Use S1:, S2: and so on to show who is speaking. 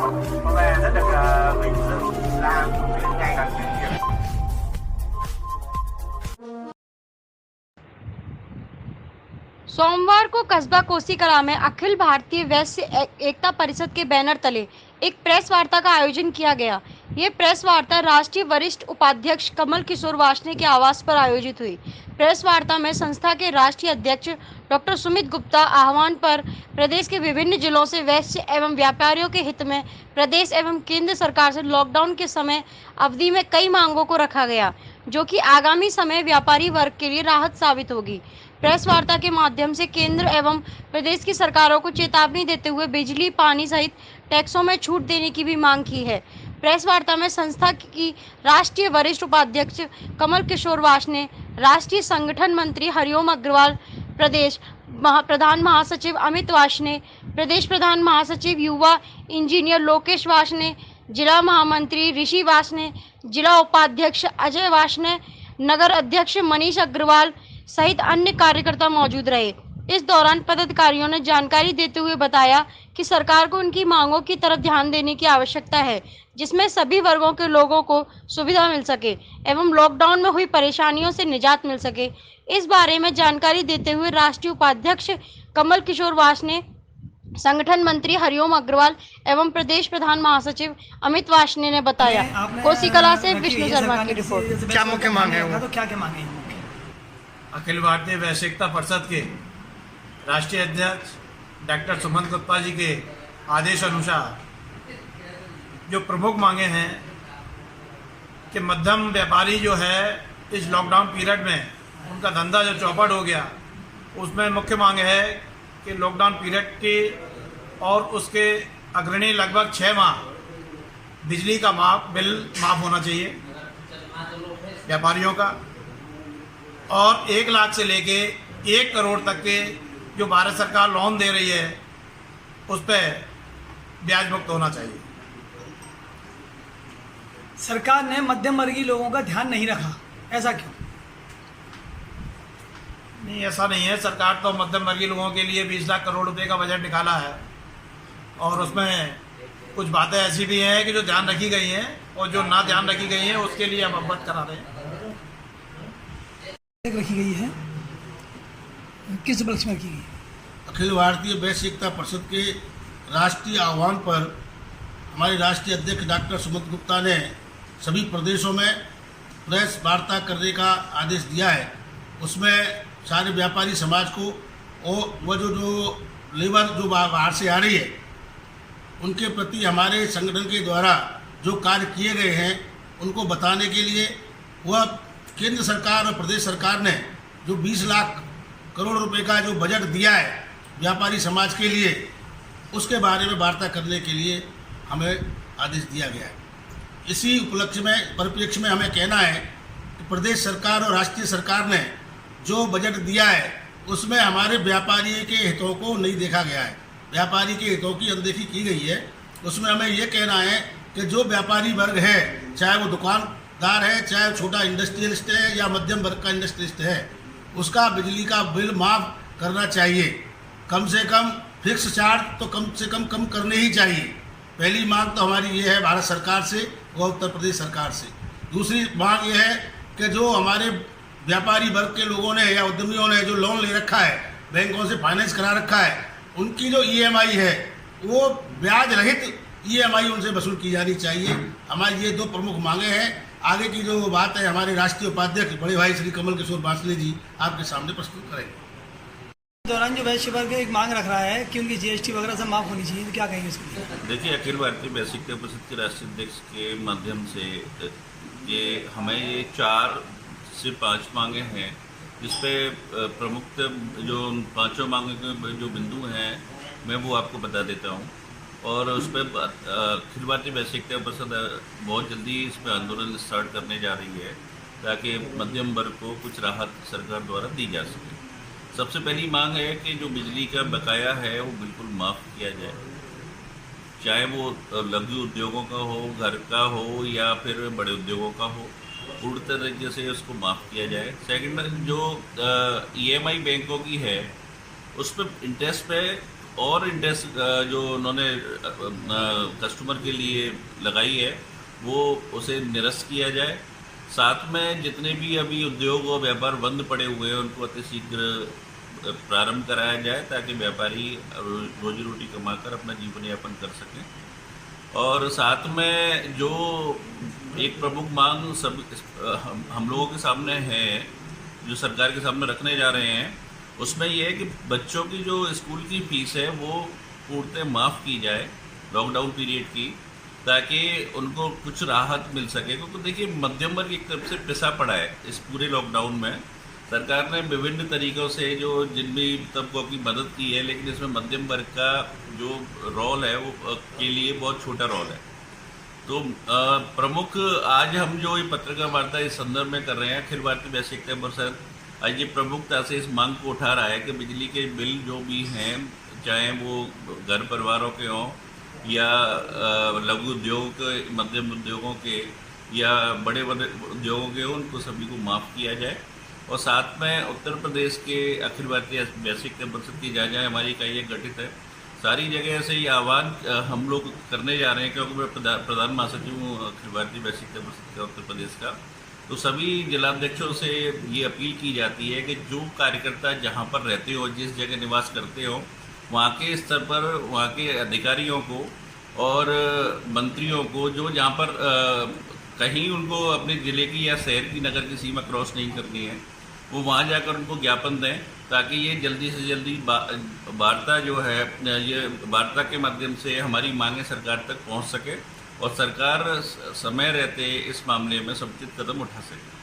S1: Hôm nay rất được vinh dự làm những ngày càng kỷ niệm.
S2: सोमवार को कस्बा कोसीकला में अखिल भारतीय वैश्य एकता परिषद के बैनर तले एक प्रेस वार्ता का आयोजन किया गया। ये प्रेस वार्ता राष्ट्रीय वरिष्ठ उपाध्यक्ष कमल किशोर वार्ष्णेय के आवास पर आयोजित हुई। प्रेस वार्ता में संस्था के राष्ट्रीय अध्यक्ष डॉक्टर सुमित गुप्ता आह्वान पर प्रदेश के विभिन्न जिलों से वैश्य एवं व्यापारियों के हित में प्रदेश एवं केंद्र सरकार से लॉकडाउन के समय अवधि में कई मांगों को रखा गया, जो कि आगामी समय व्यापारी वर्ग के लिए राहत साबित होगी। प्रेस वार्ता के माध्यम से केंद्र एवं प्रदेश की सरकारों को चेतावनी देते हुए बिजली, पानी सहित टैक्सों में छूट देने की भी मांग की है। प्रेस वार्ता में संस्था की राष्ट्रीय वरिष्ठ उपाध्यक्ष कमल किशोर वार्ष्णेय, राष्ट्रीय संगठन मंत्री हरिओम अग्रवाल, प्रदेश प्रधान महासचिव अमित वार्ष्णेय, प्रदेश प्रधान महासचिव युवा इंजीनियर लोकेश वार्ष्णेय, जिला महामंत्री ऋषि वार्ष्णेय, जिला उपाध्यक्ष अजय वार्ष्णेय, नगर अध्यक्ष मनीष अग्रवाल सहित अन्य कार्यकर्ता मौजूद रहे। इस दौरान पदाधिकारियों ने जानकारी देते हुए बताया कि सरकार को उनकी मांगों की तरफ ध्यान देने की आवश्यकता है, जिसमें सभी वर्गों के लोगों को सुविधा मिल सके एवं लॉकडाउन में हुई परेशानियों से निजात मिल सके। इस बारे में जानकारी देते हुए राष्ट्रीय उपाध्यक्ष कमल किशोर वार्ष्णेय, संगठन मंत्री हरिओम अग्रवाल एवं प्रदेश प्रधान महासचिव अमित वार्ष्णेय ने बताया। कोसीकला से विष्णु शर्मा की रिपोर्ट।
S3: क्या मुख्य मांग है वो?
S4: तो क्या क्या मांगे?
S5: अखिल भारतीय वैश्य एकता परिषद के राष्ट्रीय अध्यक्ष डॉक्टर सुमंत गुप्ता जी के आदेश अनुसार जो प्रमुख मांगे हैं कि मध्यम व्यापारी जो है इस लॉकडाउन पीरियड में उनका धंधा जो चौपट हो गया, उसमें मुख्य मांग है कि लॉकडाउन पीरियड की और उसके अग्रणी लगभग 6 माह बिजली का बिल माफ़ होना चाहिए व्यापारियों का, और 1 लाख से लेके 1 करोड़ तक के जो भारत सरकार लोन दे रही है उस पर ब्याज मुक्त होना चाहिए।
S4: सरकार ने मध्यम वर्गीय लोगों का ध्यान नहीं रखा, ऐसा क्यों?
S5: नहीं, ऐसा नहीं है। सरकार तो मध्यम वर्गीय लोगों के लिए 20 लाख करोड़ रुपए का बजट निकाला है और उसमें कुछ बातें ऐसी भी हैं कि जो ध्यान रखी गई हैं और जो ना ध्यान रखी गई हैं उसके लिए हम अवगत करा रहे हैं।
S4: रखी गई है, किस उपलक्ष्य में की गई?
S3: अखिल भारतीय वैश्य एकता परिषद के राष्ट्रीय आह्वान पर हमारे राष्ट्रीय अध्यक्ष डॉक्टर सुमित गुप्ता ने सभी प्रदेशों में प्रेस वार्ता करने का आदेश दिया है। उसमें सारे व्यापारी समाज को और वह जो लेबर जो बाहर से आ रही है उनके प्रति हमारे संगठन के द्वारा जो कार्य किए गए हैं उनको बताने के लिए वह केंद्र सरकार और प्रदेश सरकार ने जो 20 लाख करोड़ रुपए का जो बजट दिया है व्यापारी समाज के लिए, उसके बारे में वार्ता करने के लिए हमें आदेश दिया गया है। इसी उपलक्ष्य में परिप्रेक्ष्य में हमें कहना है कि प्रदेश सरकार और राष्ट्रीय सरकार ने जो बजट दिया है उसमें हमारे व्यापारी के हितों को नहीं देखा गया है, व्यापारी के हितों की अनदेखी की गई है। उसमें हमें ये कहना है कि जो व्यापारी वर्ग है, चाहे वो दुकानदार है, चाहे छोटा इंडस्ट्रियलिस्ट है या मध्यम वर्ग का इंडस्ट्रियलिस्ट है, उसका बिजली का बिल माफ़ करना चाहिए। कम से कम फिक्स चार्ज तो कम से कम करने ही चाहिए। पहली मांग तो हमारी ये है भारत सरकार से व उत्तर प्रदेश सरकार से। दूसरी मांग ये है कि जो हमारे व्यापारी वर्ग के लोगों ने या उद्यमियों ने जो लोन ले रखा है, बैंकों से फाइनेंस करा रखा है, उनकी जो EMI है वो ब्याज रहित EMI उनसे वसूल की जानी चाहिए। हमारी ये 2 प्रमुख मांगे हैं। आगे की जो बात है हमारे राष्ट्रीय उपाध्यक्ष बड़े भाई श्री कमल किशोर वार्ष्णेय जी आपके सामने प्रस्तुत करेंगे।
S4: दौरान जो वैश्य वर्ग एक मांग रख रहा है कि उनकी GST वगैरह सब माफ होनी चाहिए, तो क्या कहेंगे इसके लिए?
S6: देखिए, अखिल भारतीय वैश्य एकता परिषद के राष्ट्रीय अध्यक्ष के माध्यम से ये हमें ये 4 से 5 मांगे हैं, जिसपे प्रमुख जो 5 मांगे के जो बिंदु हैं मैं वो आपको बता देता हूँ। और उस पर अखिल भारतीय वैश्य एकता परिषद बहुत जल्दी इस पर आंदोलन स्टार्ट करने जा रही है ताकि मध्यम वर्ग को कुछ राहत सरकार द्वारा दी जा सके। सबसे पहली मांग है कि जो बिजली का बकाया है वो बिल्कुल माफ़ किया जाए, चाहे वो लघु उद्योगों का हो, घर का हो या फिर बड़े उद्योगों का हो, पूर्ण तरीके से उसको माफ़ किया जाए। सेकंड, जो EMI बैंकों की है उस पर इंटरेस्ट पे और इंटरेस्ट जो उन्होंने कस्टमर के लिए लगाई है वो उसे निरस्त किया जाए। साथ में जितने भी अभी उद्योग और व्यापार बंद पड़े हुए हैं उनको अतिशीघ्र प्रारंभ कराया जाए ताकि व्यापारी रोजी रोटी कमाकर अपना जीवन यापन कर सकें। और साथ में जो एक प्रमुख मांग सब हम लोगों के सामने है, जो सरकार के सामने रखने जा रहे हैं, उसमें यह है कि बच्चों की जो स्कूल की फीस है वो पूर्णतः माफ़ की जाए लॉकडाउन पीरियड की, ताकि उनको कुछ राहत मिल सके। क्योंकि देखिए मध्यम वर्ग एक तरफ से पिसा पड़ा है इस पूरे लॉकडाउन में। सरकार ने विभिन्न तरीक़ों से जो जिन भी तबकों की मदद की है, लेकिन इसमें मध्यम वर्ग का जो रोल है वो के लिए बहुत छोटा रोल है। तो प्रमुख आज हम जो ये पत्रकार वार्ता इस संदर्भ में कर रहे हैं, अखिल भारतीय वैश्य एकता परिषद आज ये प्रमुखता से इस मांग को उठा रहा है कि बिजली के बिल जो भी हैं, चाहे वो घर परिवारों के हों या लघु उद्योग के, मध्यम उद्योगों के या बड़े बड़े उद्योगों के, उनको सभी को माफ़ किया जाए। और साथ में उत्तर प्रदेश के अखिल भारतीय वैश्य एकता परिषद की जहाँ हमारी इकाई गठित है, सारी जगह से ये आह्वान हम लोग करने जा रहे हैं, क्योंकि मैं प्रधान महासचिव हूँ अखिल भारतीय वैश्य एकता परिषद उत्तर प्रदेश का। तो सभी जिलाध्यक्षों से ये अपील की जाती है कि जो कार्यकर्ता जहाँ पर रहते हो, जिस जगह निवास करते हो, वहाँ के स्तर पर वहाँ के अधिकारियों को और मंत्रियों को, जो जहाँ पर कहीं उनको अपने ज़िले की या शहर की, नगर की सीमा क्रॉस नहीं करनी है, वो वहाँ जाकर उनको ज्ञापन दें, ताकि ये जल्दी से जल्दी वार्ता जो है, ये वार्ता के माध्यम से हमारी मांगें सरकार तक पहुँच सके और सरकार समय रहते इस मामले में समुचित कदम उठा सके।